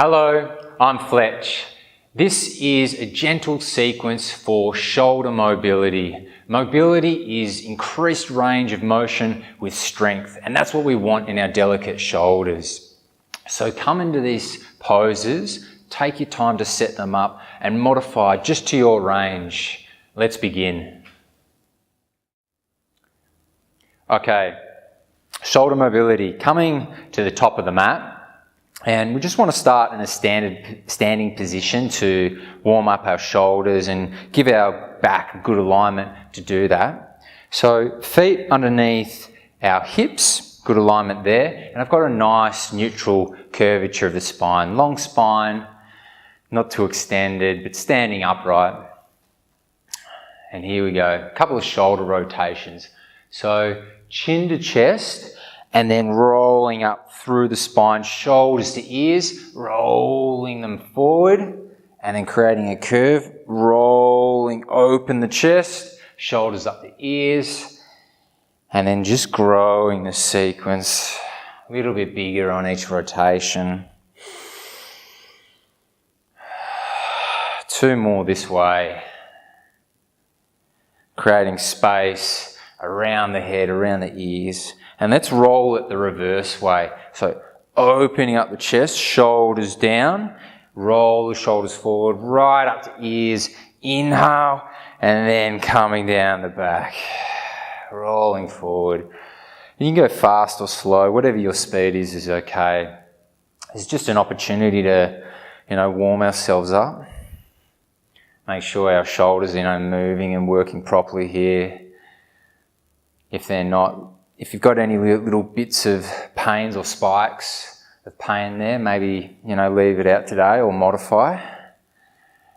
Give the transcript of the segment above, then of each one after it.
Hello, I'm Fletch. This is a gentle sequence for shoulder mobility. Mobility is increased range of motion with strength, and that's what we want in our delicate shoulders. So come into these poses, take your time to set them up and modify just to your range. Let's begin. Okay, shoulder mobility, coming to the top of the mat. And we just want to start in a standing position to warm up our shoulders and give our back good alignment to do that. So feet underneath our hips, good alignment there. And I've got a nice neutral curvature of the spine. Long spine, not too extended, but standing upright. And here we go, a couple of shoulder rotations. So chin to chest, and then rolling up through the spine, shoulders to ears, rolling them forward, and then creating a curve, rolling open the chest, shoulders up the ears, and then just growing the sequence, a little bit bigger on each rotation. 2 more this way, creating space around the head, around the ears. And let's roll it the reverse way. So opening up the chest, shoulders down, roll the shoulders forward, right up to ears, inhale, and then coming down the back, rolling forward. You can go fast or slow, whatever your speed is okay. It's just an opportunity to, warm ourselves up. Make sure our shoulders, moving and working properly here. If they're not, if you've got any little bits of pains or spikes of pain there, maybe, leave it out today or modify.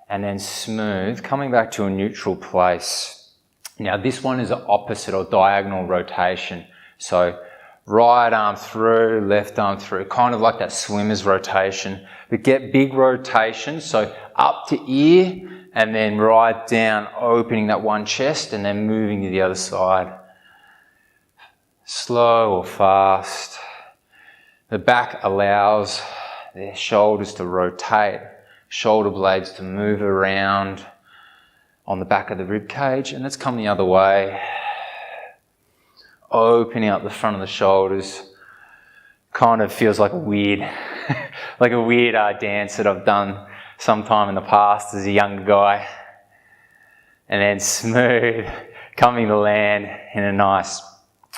And then smooth, coming back to a neutral place. Now this one is an opposite or diagonal rotation. So right arm through, left arm through, kind of like that swimmer's rotation. But get big rotation, so up to ear and then right down, opening that one chest and then moving to the other side. Slow or fast. The back allows the shoulders to rotate, shoulder blades to move around on the back of the rib cage, and let's come the other way. Opening up the front of the shoulders. Kind of feels like a weird, dance that I've done sometime in the past as a younger guy. And then smooth, coming to land in a nice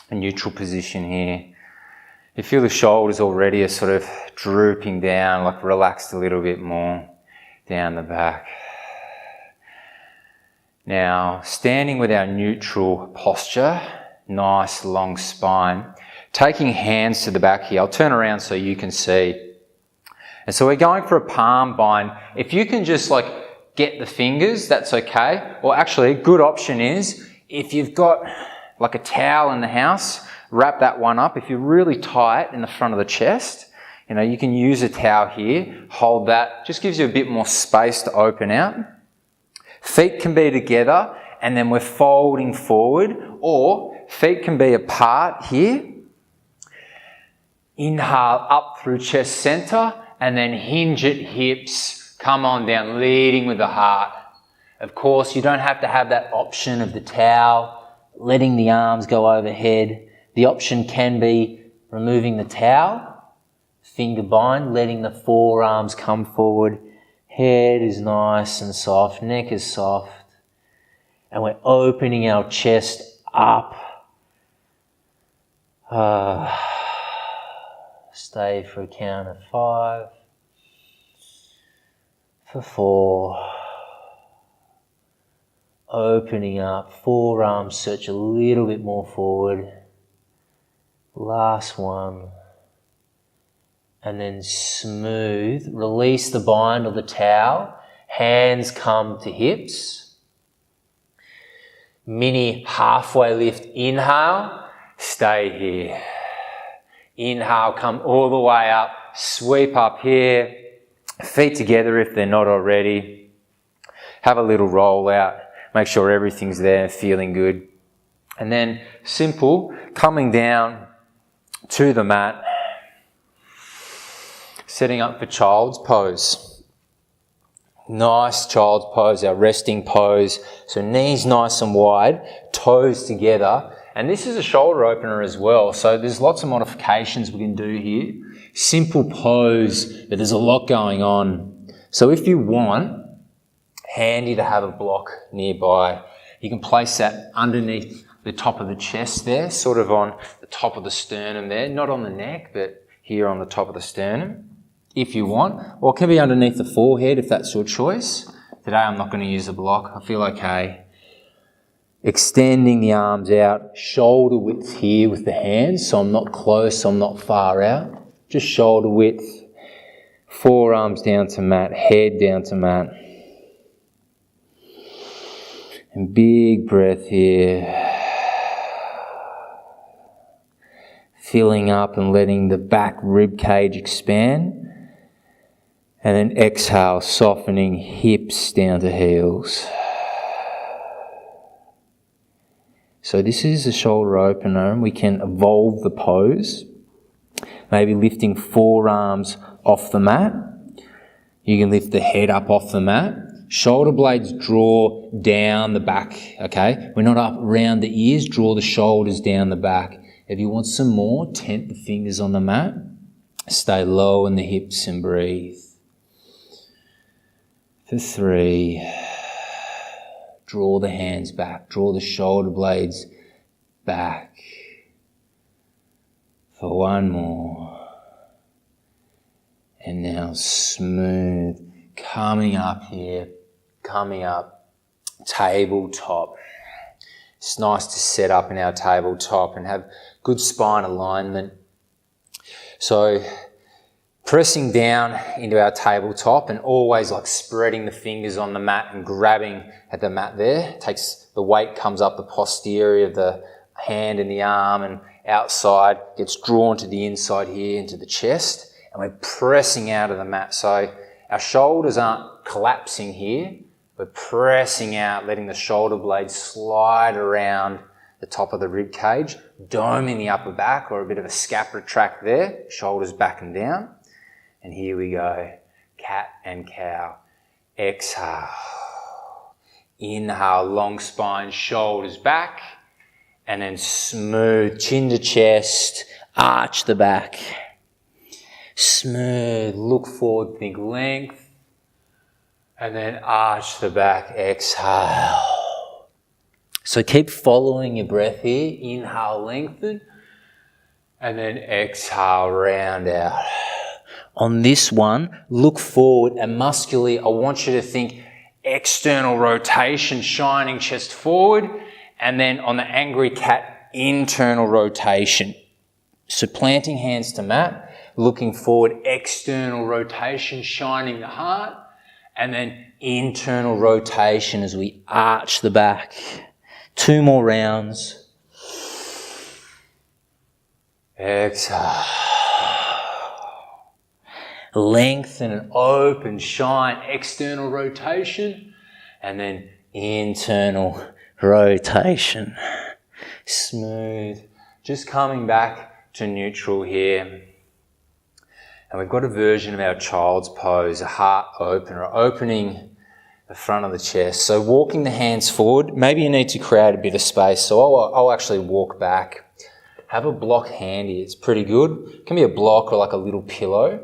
neutral position here. You feel the shoulders already are sort of drooping down, like relaxed a little bit more down the back. Now, standing with our neutral posture, nice long spine, taking hands to the back here. I'll turn around so you can see. And so we're going for a palm bind. If you can just get the fingers, that's okay. Or actually, a good option is if you've got like a towel in the house, wrap that one up. If you're really tight in the front of the chest, you can use a towel here, hold that, just gives you a bit more space to open out. Feet can be together and then we're folding forward, or feet can be apart here. Inhale up through chest center and then hinge at hips, come on down, leading with the heart. Of course, you don't have to have that option of the towel, letting the arms go overhead. The option can be removing the towel, finger bind, letting the forearms come forward. Head is nice and soft, neck is soft. And we're opening our chest up. Stay for a count of 5, for 4. Opening up, forearms search a little bit more forward. Last one. And then smooth, release the bind of the towel. Hands come to hips. Mini halfway lift, inhale, stay here. Inhale, come all the way up, sweep up here. Feet together if they're not already. Have a little roll out. Make sure everything's there, feeling good. And then simple, coming down to the mat. Setting up for child's pose. Nice child's pose, our resting pose. So knees nice and wide, toes together. And this is a shoulder opener as well. So there's lots of modifications we can do here. Simple pose, but there's a lot going on. So if you want, handy to have a block nearby. You can place that underneath the top of the chest there, sort of on the top of the sternum there, not on the neck, but here on the top of the sternum, if you want. Or it can be underneath the forehead if that's your choice. Today I'm not going to use a block. I feel okay. Extending the arms out, shoulder width here with the hands, so I'm not close, I'm not far out. Just shoulder width, forearms down to mat, head down to mat. And big breath here. Filling up and letting the back rib cage expand. And then exhale, softening hips down to heels. So this is a shoulder opener, and we can evolve the pose. Maybe lifting forearms off the mat. You can lift the head up off the mat. Shoulder blades draw down the back, okay? We're not up around the ears, draw the shoulders down the back. If you want some more, tent the fingers on the mat. Stay low in the hips and breathe. For 3. Draw the hands back, draw the shoulder blades back. For 1 more. And now smooth, coming up here, coming up, tabletop. It's nice to set up in our tabletop and have good spine alignment. So pressing down into our tabletop and always like spreading the fingers on the mat and grabbing at the mat there. Takes the weight, comes up the posterior of the hand and the arm and outside, gets drawn to the inside here into the chest, and we're pressing out of the mat. So our shoulders aren't collapsing here. We're pressing out, letting the shoulder blades slide around the top of the rib cage, doming the upper back or a bit of a scap retract there, shoulders back and down. And here we go, cat and cow. Exhale. Inhale, long spine, shoulders back. And then smooth, chin to chest, arch the back. Smooth, look forward, think length. And then arch the back, exhale. So keep following your breath here. Inhale, lengthen. And then exhale, round out. On this one, look forward and muscularly, I want you to think external rotation, shining chest forward, and then on the angry cat, internal rotation. So planting hands to mat, looking forward, external rotation, shining the heart, and then internal rotation as we arch the back. 2 more rounds. Exhale. Lengthen and open, shine, external rotation, and then internal rotation. Smooth. Just coming back to neutral here. And we've got a version of our child's pose, a heart opener, opening the front of the chest. So walking the hands forward, maybe you need to create a bit of space. So I'll actually walk back. Have a block handy, it's pretty good. It can be a block or like a little pillow.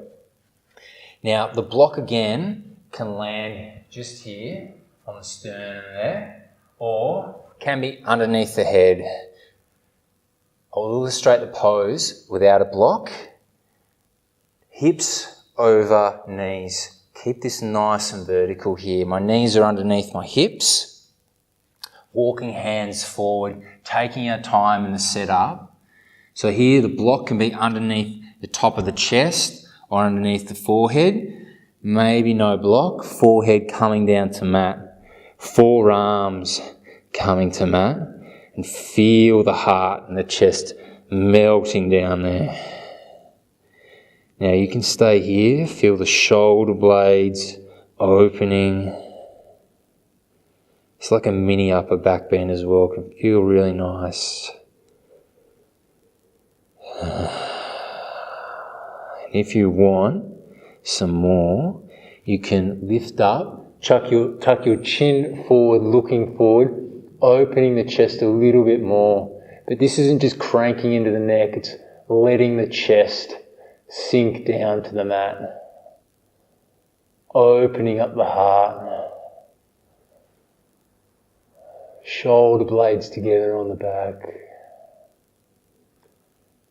Now, the block again can land just here on the sternum there, or can be underneath the head. I'll illustrate the pose without a block. Hips over knees. Keep this nice and vertical here. My knees are underneath my hips. Walking hands forward, taking our time in the setup. So here the block can be underneath the top of the chest, or underneath the forehead, maybe no block, forehead coming down to mat, forearms coming to mat, and feel the heart and the chest melting down there. Now you can stay here, feel the shoulder blades opening. It's like a mini upper back bend as well, it can feel really nice. If you want, some more, you can lift up, tuck your chin forward, looking forward, opening the chest a little bit more. But this isn't just cranking into the neck, it's letting the chest sink down to the mat. Opening up the heart. Shoulder blades together on the back.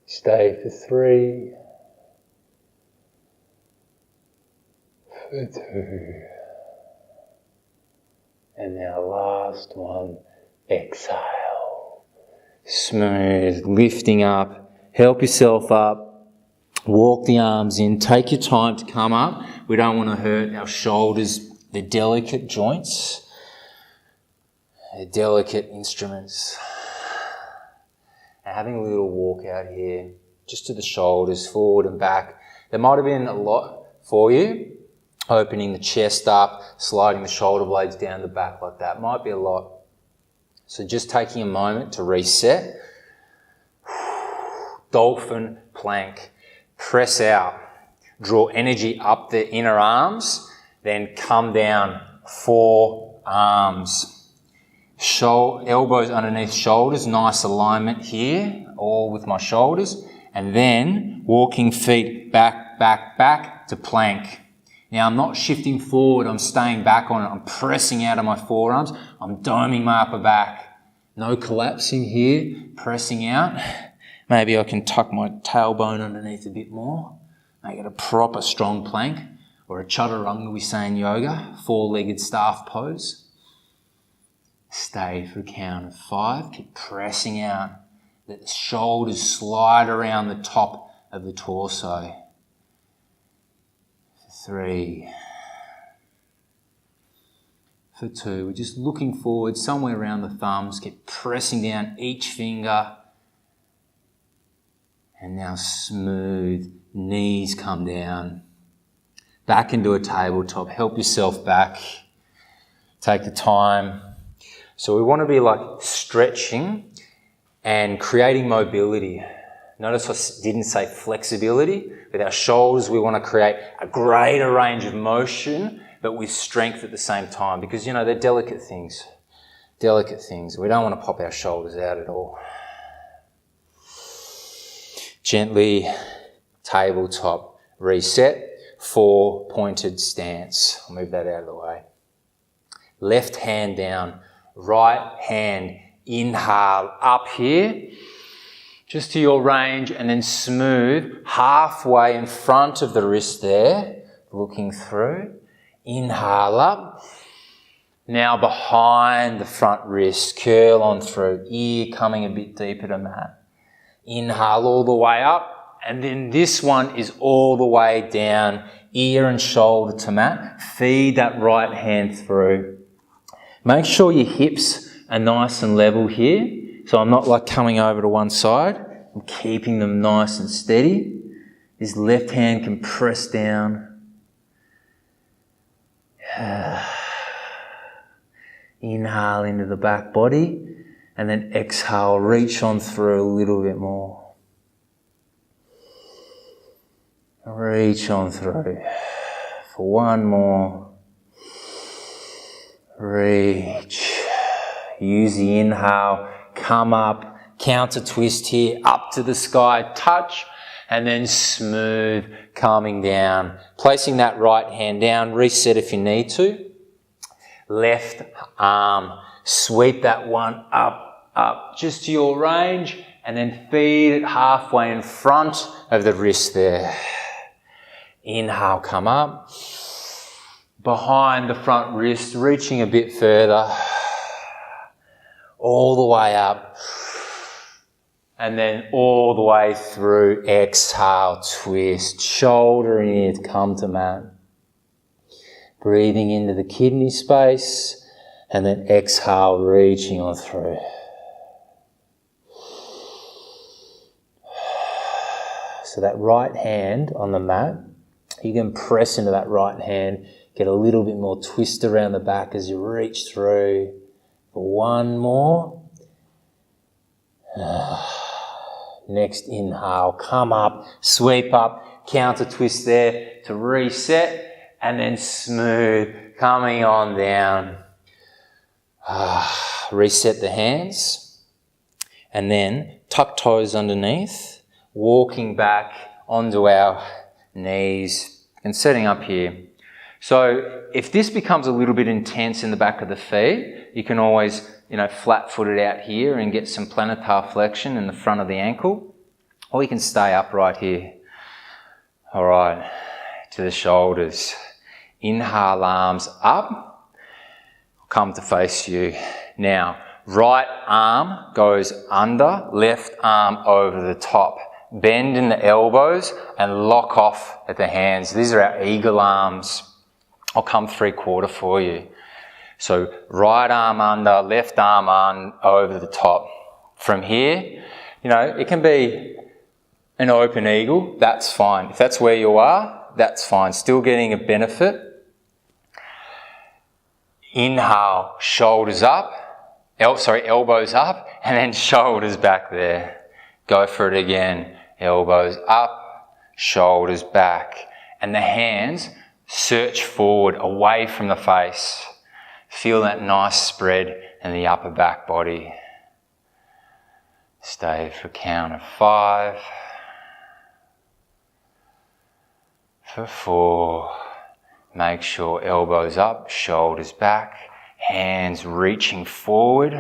Stay for 3. For 2. And now last one. Exhale. Smooth, lifting up. Help yourself up. Walk the arms in. Take your time to come up. We don't want to hurt our shoulders. They're delicate joints. They're delicate instruments. And having a little walk out here, just to the shoulders, forward and back. There might have been a lot for you. Opening the chest up, sliding the shoulder blades down the back like that. Might be a lot. So just taking a moment to reset. Dolphin plank. Press out. Draw energy up the inner arms. Then come down. Forearms. Elbows underneath shoulders. Nice alignment here. All with my shoulders. And then walking feet back, back, back to plank. Now I'm not shifting forward. I'm staying back on it. I'm pressing out of my forearms. I'm doming my upper back. No collapsing here. Pressing out. Maybe I can tuck my tailbone underneath a bit more. Make it a proper strong plank, or a chaturanga we say in yoga, 4-legged staff pose. Stay for a count of 5. Keep pressing out. Let the shoulders slide around the top of the torso. For 3. For 2. We're just looking forward somewhere around the thumbs. Keep pressing down each finger. And now smooth, knees come down. Back into a tabletop, help yourself back. Take the time. So we want to be like stretching and creating mobility. Notice I didn't say flexibility. With our shoulders, we want to create a greater range of motion, but with strength at the same time. Because, you know, they're delicate things. Delicate things. We don't want to pop our shoulders out at all. Gently, tabletop, reset, 4-pointed stance. I'll move that out of the way. Left hand down, right hand, inhale up here, just to your range, and then smooth, halfway in front of the wrist there, looking through. Inhale up. Now behind the front wrist, curl on through, ear coming a bit deeper to mat. Inhale all the way up, and then this one is all the way down, ear and shoulder to mat. Feed that right hand through. Make sure your hips are nice and level here, so I'm not like coming over to one side. I'm keeping them nice and steady. This left hand can press down. Inhale into the back body. And then exhale, reach on through a little bit more. Reach on through. For one more. Reach. Use the inhale. Come up. Counter twist here. Up to the sky. Touch. And then smooth. Calming down. Placing that right hand down. Reset if you need to. Left arm. Sweep that one up, just to your range, and then feed it halfway in front of the wrist there. Inhale, come up. Behind the front wrist, reaching a bit further. All the way up. And then all the way through. Exhale, twist. Shoulder and ear to come to mat. Breathing into the kidney space. And then exhale, reaching on through. So that right hand on the mat, you can press into that right hand, get a little bit more twist around the back as you reach through. For one more. Next inhale, come up, sweep up, counter twist there to reset, and then smooth, coming on down. Reset the hands, and then tuck toes underneath, walking back onto our knees and setting up here. So if this becomes a little bit intense in the back of the feet, you can always, flat foot it out here and get some plantar flexion in the front of the ankle, or you can stay upright here. All right, to the shoulders. Inhale, arms up, come to face you. Now, right arm goes under, left arm over the top. Bend in the elbows and lock off at the hands. These are our eagle arms. I'll come 3/4 for you. So right arm under, left arm on over the top. From here, it can be an open eagle. That's fine. If that's where you are, that's fine. Still getting a benefit. Inhale, shoulders up. Elbows up, and then shoulders back there. Go for it again. Elbows up, shoulders back. And the hands search forward, away from the face. Feel that nice spread in the upper back body. Stay for a count of 5. For 4. Make sure elbows up, shoulders back, hands reaching forward.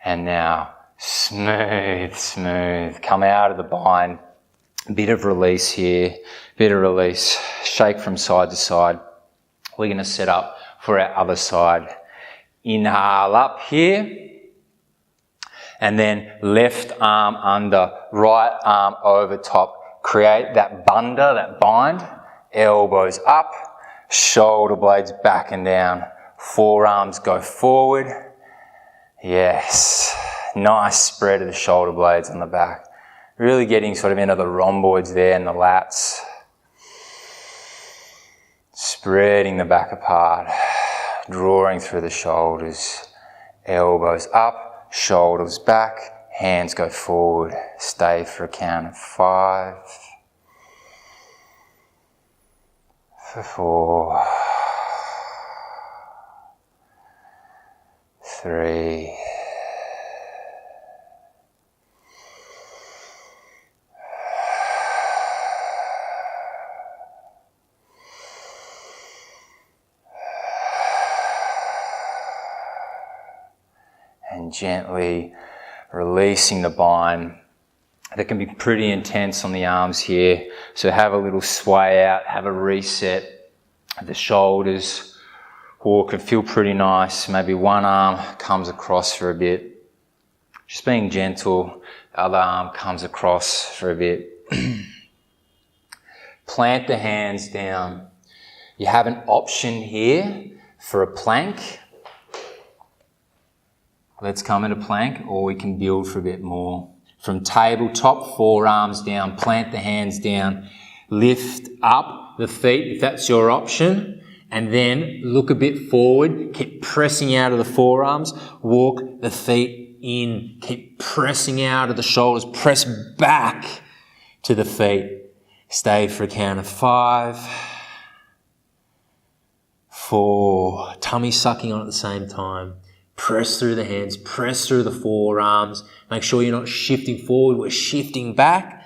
And now smooth, smooth. Come out of the bind. A bit of release here, bit of release. Shake from side to side. We're going to set up for our other side. Inhale up here. And then left arm under, right arm over top. Create that bunda, that bind. Elbows up, shoulder blades back and down. Forearms go forward. Yes. Nice spread of the shoulder blades on the back. Really getting sort of into the rhomboids there and the lats. Spreading the back apart. Drawing through the shoulders. Elbows up, shoulders back, hands go forward. Stay for a count of 5. For 4. 3. And gently releasing the bind. That can be pretty intense on the arms here. So have a little sway out, have a reset of the shoulders. Or can feel pretty nice. Maybe one arm comes across for a bit. Just being gentle. The other arm comes across for a bit. Plant the hands down. You have an option here for a plank. Let's come into plank, or we can build for a bit more. From tabletop, forearms down, plant the hands down, lift up the feet if that's your option, and then look a bit forward, keep pressing out of the forearms, walk the feet in, keep pressing out of the shoulders, press back to the feet. Stay for a count of 5, 4, tummy sucking on at the same time. Press through the hands, press through the forearms. Make sure you're not shifting forward, we're shifting back.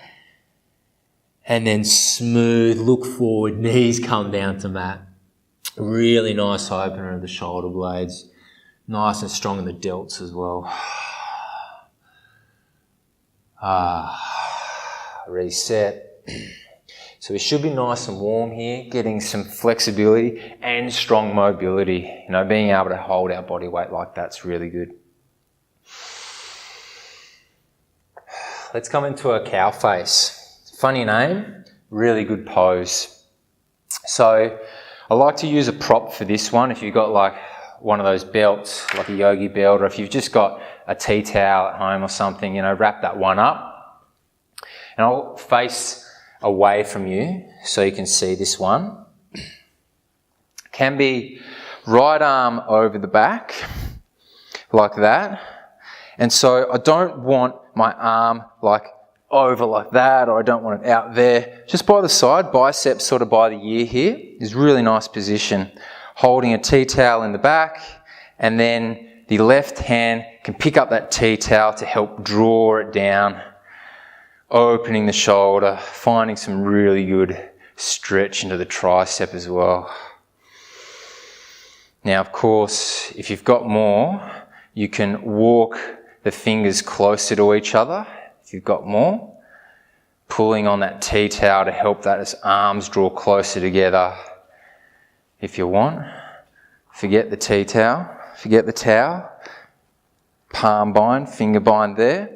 And then smooth, look forward, knees come down to mat. Really nice opener of the shoulder blades. Nice and strong in the delts as well. Reset. So we should be nice and warm here, getting some flexibility and strong mobility. Being able to hold our body weight like that's really good. Let's come into a cow face. Funny name, really good pose. So I like to use a prop for this one. If you've got like one of those belts, like a yogi belt, or if you've just got a tea towel at home or something, wrap that one up. And I'll face away from you so you can see this one. Can be right arm over the back like that. And so I don't want my arm like over like that, or I don't want it out there. Just by the side, biceps sort of by the ear here is really nice position. Holding a tea towel in the back, and then the left hand can pick up that tea towel to help draw it down, opening the shoulder, finding some really good stretch into the tricep as well. Now, of course, if you've got more, you can walk the fingers closer to each other. If you've got more, pulling on that tea towel to help those arms draw closer together. If you want, forget the tea towel, forget the towel, palm bind, finger bind there.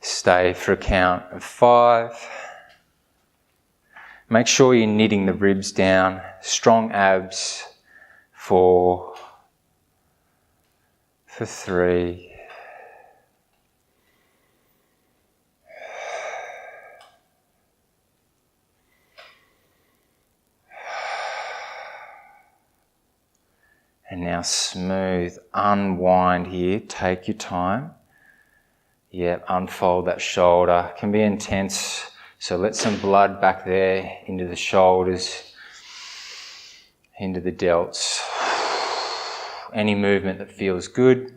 Stay for a count of 5. Make sure you're knitting the ribs down, strong abs. 4, for 3, and now smooth, unwind here, take your time. Yep, unfold that shoulder, can be intense, so let some blood back there into the shoulders, into the delts. Any movement that feels good,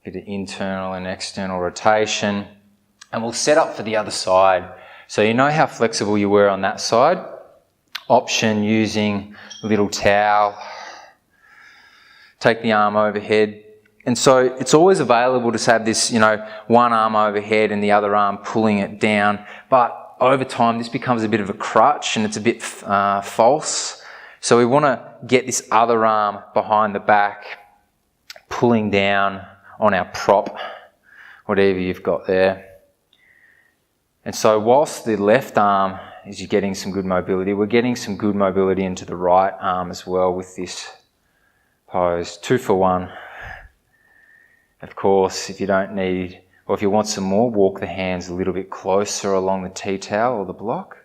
bit of internal and external rotation, and we'll set up for the other side. So you know how flexible you were on that side. Option using a little towel, take the arm overhead, and so it's always available to have this, one arm overhead and the other arm pulling it down, but over time this becomes a bit of a crutch and it's a bit false. So we want to get this other arm behind the back, pulling down on our prop, whatever you've got there. And so whilst the left arm is you're getting some good mobility, we're getting some good mobility into the right arm as well with this pose. 2 for 1. Of course, if you don't need, or if you want some more, walk the hands a little bit closer along the tea towel or the block.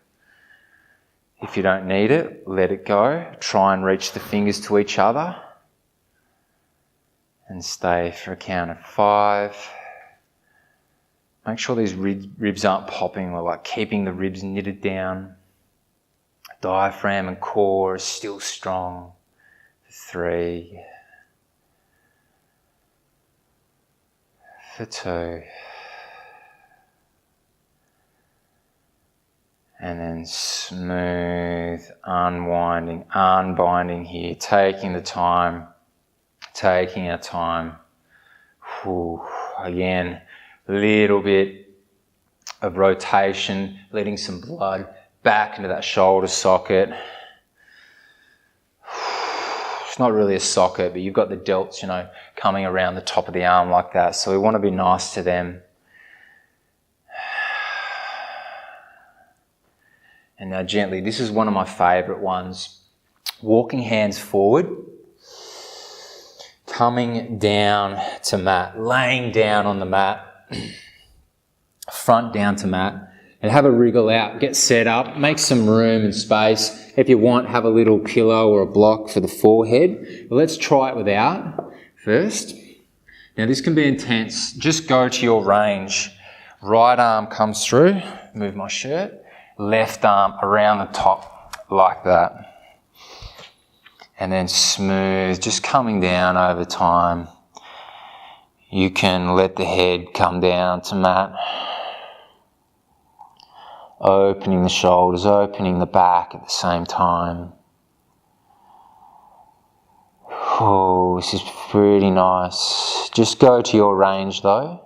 If you don't need it, let it go. Try and reach the fingers to each other. And stay for a count of 5. Make sure these ribs aren't popping, or like keeping the ribs knitted down. Diaphragm and core is still strong. 3. For 2. And then smooth, unbinding here, taking the time, taking our time. Again, little bit of rotation, letting some blood back into that shoulder socket. It's not really a socket, but you've got the delts, coming around the top of the arm like that. So we want to be nice to them. And now gently, this is one of my favourite ones. Walking hands forward, coming down to mat, laying down on the mat, front down to mat, and have a wriggle out, get set up, make some room and space. If you want, have a little pillow or a block for the forehead. But let's try it without first. Now this can be intense. Just go to your range. Right arm comes through, move my shirt. Left arm around the top like that. And then smooth, just coming down over time. You can let the head come down to mat. Opening the shoulders, opening the back at the same time. Oh, this is pretty nice. Just go to your range though.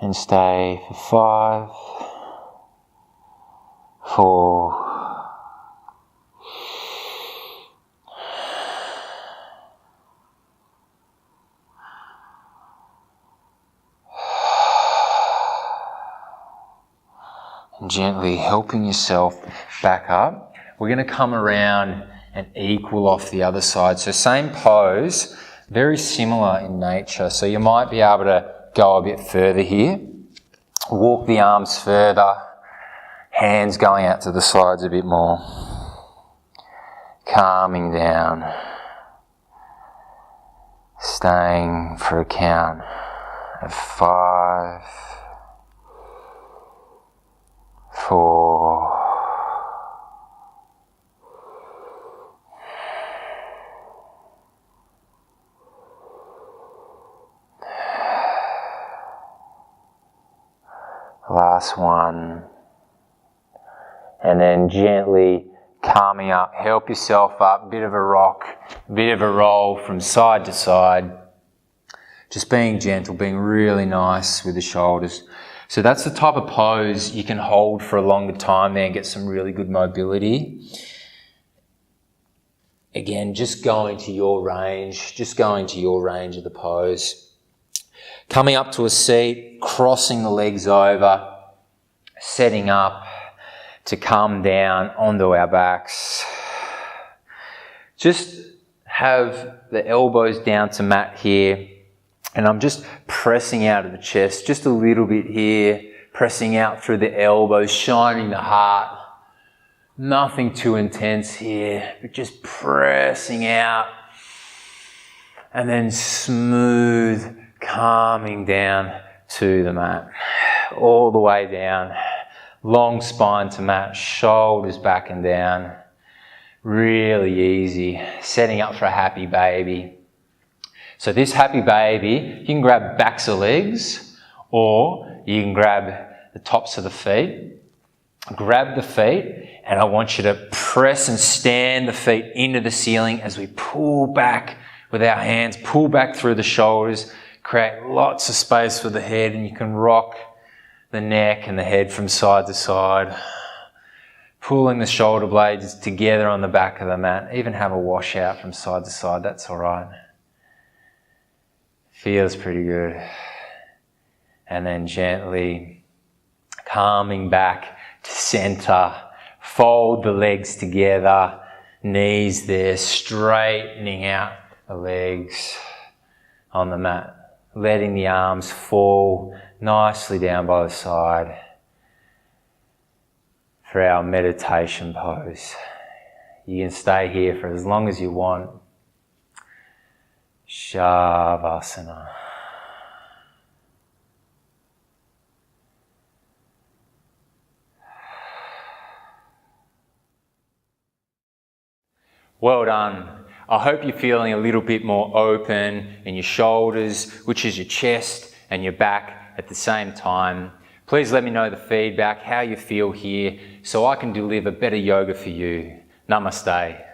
And stay for 5, 4, and gently helping yourself back up. We're going to come around and equal off the other side. So same pose, very similar in nature. So you might be able to go a bit further here. Walk the arms further. Hands going out to the sides a bit more. Calming down. Staying for a count 5, 4, 1, and then gently calming up, help yourself up, bit of a rock, bit of a roll from side to side, just being gentle, being really nice with the shoulders. So that's the type of pose you can hold for a longer time there and get some really good mobility. Again, just going to your range, of the pose. Coming up to a seat, crossing the legs over, setting up to come down onto our backs. Just have the elbows down to mat here, and I'm just pressing out of the chest, just a little bit here, pressing out through the elbows, shining the heart. Nothing too intense here, but just pressing out, and then smooth, calming down to the mat, all the way down, long spine to mat, shoulders back and down, really easy, setting up for a happy baby. So this happy baby, you can grab backs of legs, or you can grab the tops of the feet. Grab the feet, and I want you to press and stand the feet into the ceiling as we pull back with our hands, pull back through the shoulders, create lots of space for the head, and you can rock the neck and the head from side to side, pulling the shoulder blades together on the back of the mat. Even have a washout from side to side, that's all right. Feels pretty good. And then gently calming back to center, fold the legs together, knees there, straightening out the legs on the mat, letting the arms fall nicely down by the side for our meditation pose. You can stay here for as long as you want. Shavasana. Well done. I hope you're feeling a little bit more open in your shoulders, which is your chest, and your back at the same time. Please let me know the feedback, how you feel here, so I can deliver better yoga for you. Namaste.